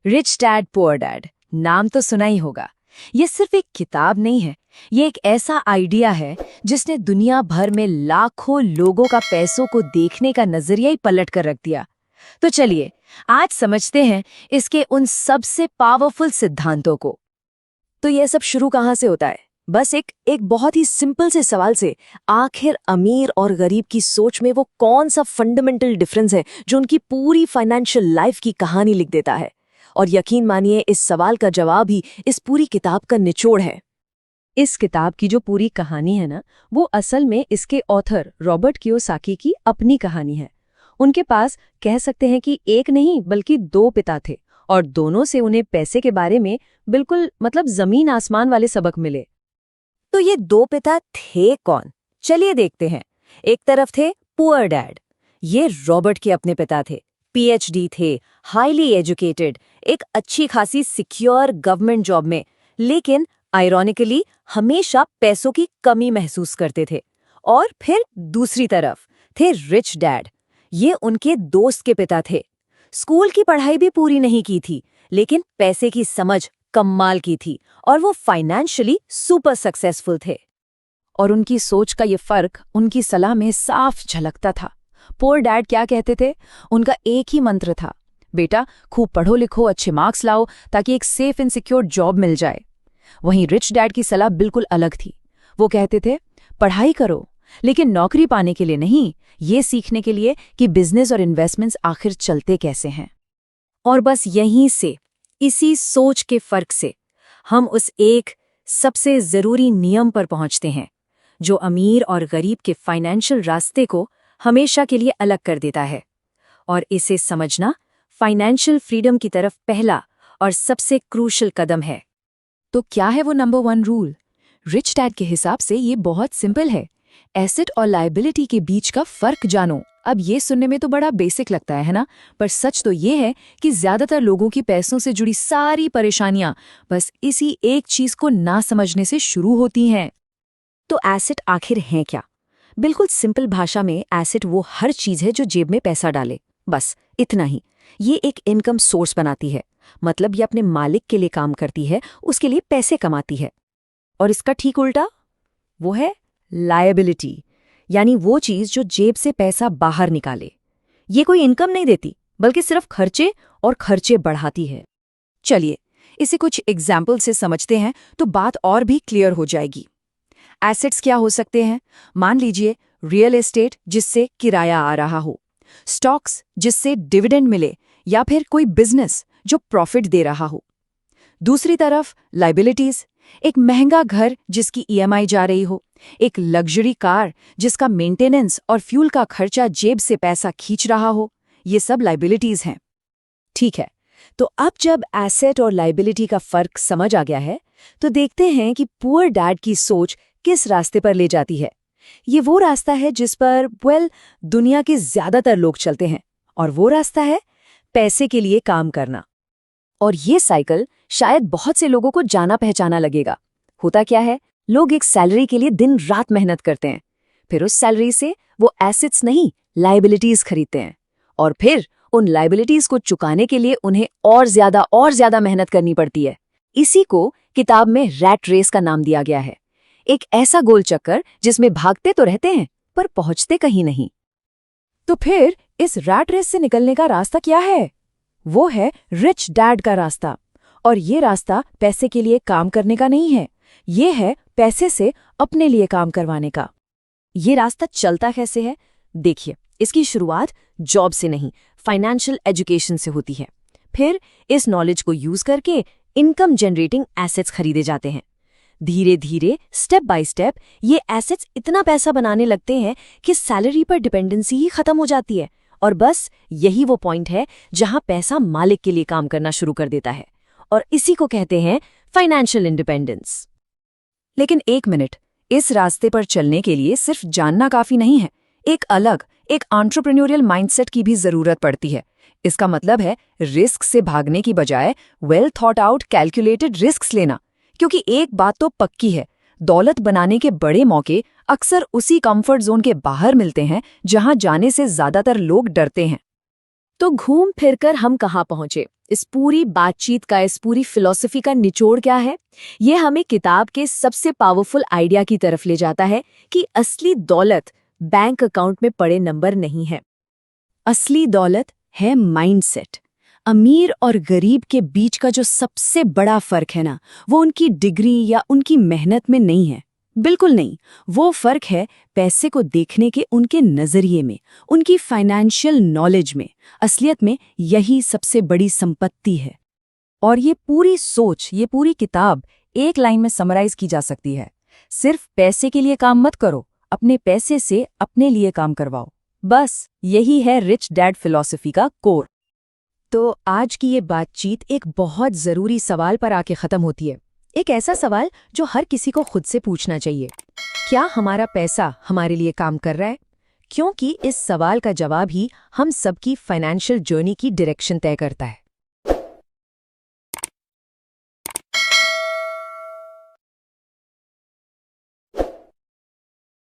Rich dad poor dad नाम तो सुना ही होगा। ये सिर्फ एक किताब नहीं है, ये एक ऐसा आइडिया है जिसने दुनिया भर में लाखों लोगों का पैसों को देखने का नजरिया ही पलट कर रख दिया। तो चलिए आज समझते हैं इसके उन सबसे पावरफुल सिद्धांतों को। तो यह सब शुरू कहाँ से होता है? बस एक बहुत ही सिंपल से सवाल से। आखिर अमीर और गरीब की सोच में वो कौन सा फंडामेंटल डिफरेंस है जो उनकी पूरी फाइनेंशियल लाइफ की कहानी लिख देता है? और यकीन मानिए इस सवाल का जवाब ही इस पूरी किताब का निचोड़ है। इस किताब की जो पूरी कहानी है ना, वो असल में इसके ऑथर रॉबर्ट कियोसाकी की अपनी कहानी है। उनके पास कह सकते हैं कि एक नहीं बल्कि दो पिता थे और दोनों से उन्हें पैसे के बारे में बिल्कुल जमीन आसमान वाले सबक मिले। तो ये दो पिता थे कौन? चलिए देखते हैं। एक तरफ थे पुअर डैड। ये रॉबर्ट के अपने पिता थे, पीएचडी थे, हाईली एजुकेटेड, एक अच्छी खासी सिक्योर गवर्नमेंट जॉब में, लेकिन आयरॉनिकली हमेशा पैसों की कमी महसूस करते थे। और फिर दूसरी तरफ थे रिच डैड। ये उनके दोस्त के पिता थे। स्कूल की पढ़ाई भी पूरी नहीं की थी, लेकिन पैसे की समझ कमाल की थी और वो फाइनेंशियली सुपर सक्सेसफुल थे। और उनकी सोच का ये फर्क उनकी सलाह में साफ झलकता था। पुअर डैड क्या कहते थे? उनका एक ही मंत्र था, बेटा खूब पढ़ो लिखो, अच्छे मार्क्स लाओ ताकि एक सेफ एंड सिक्योर जॉब मिल जाए। वहीं रिच डैड की सलाह बिल्कुल अलग थी। वो कहते थे पढ़ाई करो लेकिन नौकरी पाने के लिए नहीं, ये सीखने के लिए कि बिजनेस और इन्वेस्टमेंट्स आखिर चलते कैसे हैं। और बस यहीं से, इसी सोच के फर्क से हम उस एक सबसे जरूरी नियम पर पहुंचते हैं जो अमीर और गरीब के फाइनेंशियल रास्ते को हमेशा के लिए अलग कर देता है। और इसे समझना फाइनेंशियल फ्रीडम की तरफ पहला और सबसे क्रूशल कदम है। तो क्या है वो नंबर 1 रूल? रिच डैड के हिसाब से ये बहुत सिंपल है। एसेट और लायबिलिटी के बीच का फर्क जानो। अब ये सुनने में तो बड़ा बेसिक लगता है ना? पर सच तो ये है कि ज्यादातर लोगों की पैसों से जुड़ी सारी परेशानियां बस इसी एक चीज को ना समझने से शुरू होती हैं। तो एसेट आखिर है क्या? बिल्कुल सिंपल भाषा में एसेट वो हर चीज है जो जेब में पैसा डाले, बस इतना ही। ये एक इनकम सोर्स बनाती है, मतलब ये अपने मालिक के लिए काम करती है, उसके लिए पैसे कमाती है। और इसका ठीक उल्टा वो है लायबिलिटी, यानी वो चीज जो जेब से पैसा बाहर निकाले। ये कोई इनकम नहीं देती बल्कि सिर्फ खर्चे और खर्चे बढ़ाती है। चलिए इसे कुछ एग्जाम्पल से समझते हैं तो बात और भी क्लियर हो जाएगी। एसेट्स क्या हो सकते हैं? मान लीजिए रियल एस्टेट जिससे किराया आ रहा हो, स्टॉक्स जिससे डिविडेंड मिले, या फिर कोई बिजनेस जो प्रॉफिट दे रहा हो। दूसरी तरफ लायबिलिटीज, एक महंगा घर जिसकी ईएमआई जा रही हो, एक लग्जरी कार जिसका मेंटेनेंस और फ्यूल का खर्चा जेब से पैसा खींच रहा हो। ये सब लायबिलिटीज हैं। ठीक है, तो अब जब एसेट और लायबिलिटी का फर्क समझ आ गया है तो देखते हैं कि पुअर डैड की सोच किस रास्ते पर ले जाती है। ये वो रास्ता है जिस पर दुनिया के ज्यादातर लोग चलते हैं, और वो रास्ता है पैसे के लिए काम करना। और ये साइकिल शायद बहुत से लोगों को जाना पहचाना लगेगा। होता क्या है, लोग एक सैलरी के लिए दिन रात मेहनत करते हैं, फिर उस सैलरी से वो एसेट्स नहीं लायबिलिटीज खरीदते हैं, और फिर उन लायबिलिटीज को चुकाने के लिए उन्हें और ज्यादा मेहनत करनी पड़ती है। इसी को किताब में रैट रेस का नाम दिया गया है। एक ऐसा गोल चक्कर जिसमें भागते तो रहते हैं पर पहुंचते कहीं नहीं। तो फिर इस रैट रेस से निकलने का रास्ता क्या है? वो है रिच डैड का रास्ता। और ये रास्ता पैसे के लिए काम करने का नहीं है, ये है पैसे से अपने लिए काम करवाने का। ये रास्ता चलता कैसे है? देखिए, इसकी शुरुआत जॉब से नहीं, फाइनेंशियल एजुकेशन से होती है। फिर इस नॉलेज को यूज करके इनकम जनरेटिंग एसेट्स खरीदे जाते हैं। धीरे धीरे स्टेप बाय स्टेप ये एसेट्स इतना पैसा बनाने लगते हैं कि सैलरी पर डिपेंडेंसी ही खत्म हो जाती है। और बस यही वो पॉइंट है जहां पैसा मालिक के लिए काम करना शुरू कर देता है, और इसी को कहते हैं फाइनेंशियल इंडिपेंडेंस। लेकिन एक मिनट, इस रास्ते पर चलने के लिए सिर्फ जानना काफी नहीं है, एक एंटरप्रेन्योरियल माइंडसेट की भी जरूरत पड़ती है। इसका मतलब है रिस्क से भागने की बजाय well thought out calculated risks लेना। क्योंकि एक बात तो पक्की है, दौलत बनाने के बड़े मौके अक्सर उसी कंफर्ट जोन के बाहर मिलते हैं जहां जाने से ज्यादातर लोग डरते हैं। तो घूम फिरकर हम कहाँ पहुंचे? इस पूरी बातचीत का, इस पूरी फिलॉसफी का निचोड़ क्या है? ये हमें किताब के सबसे पावरफुल आइडिया की तरफ ले जाता है कि असली दौलत बैंक अकाउंट में पड़े नंबर नहीं है। असली दौलत है माइंडसेट। अमीर और गरीब के बीच का जो सबसे बड़ा फर्क है ना, वो उनकी डिग्री या उनकी मेहनत में नहीं है। बिल्कुल नहीं। वो फर्क है पैसे को देखने के उनके नजरिए में, उनकी फाइनेंशियल नॉलेज में। असलियत में यही सबसे बड़ी संपत्ति है। और ये पूरी सोच, ये पूरी किताब एक लाइन में समराइज की जा सकती है। सिर्फ पैसे के लिए काम मत करो, अपने पैसे से अपने लिए काम करवाओ। बस यही है रिच डैड फिलॉसफी का कोर। तो आज की ये बातचीत एक बहुत जरूरी सवाल पर आके खत्म होती है। एक ऐसा सवाल जो हर किसी को खुद से पूछना चाहिए। क्या हमारा पैसा हमारे लिए काम कर रहा है? क्योंकि इस सवाल का जवाब ही हम सबकी फाइनेंशियल जर्नी की डायरेक्शन तय करता है।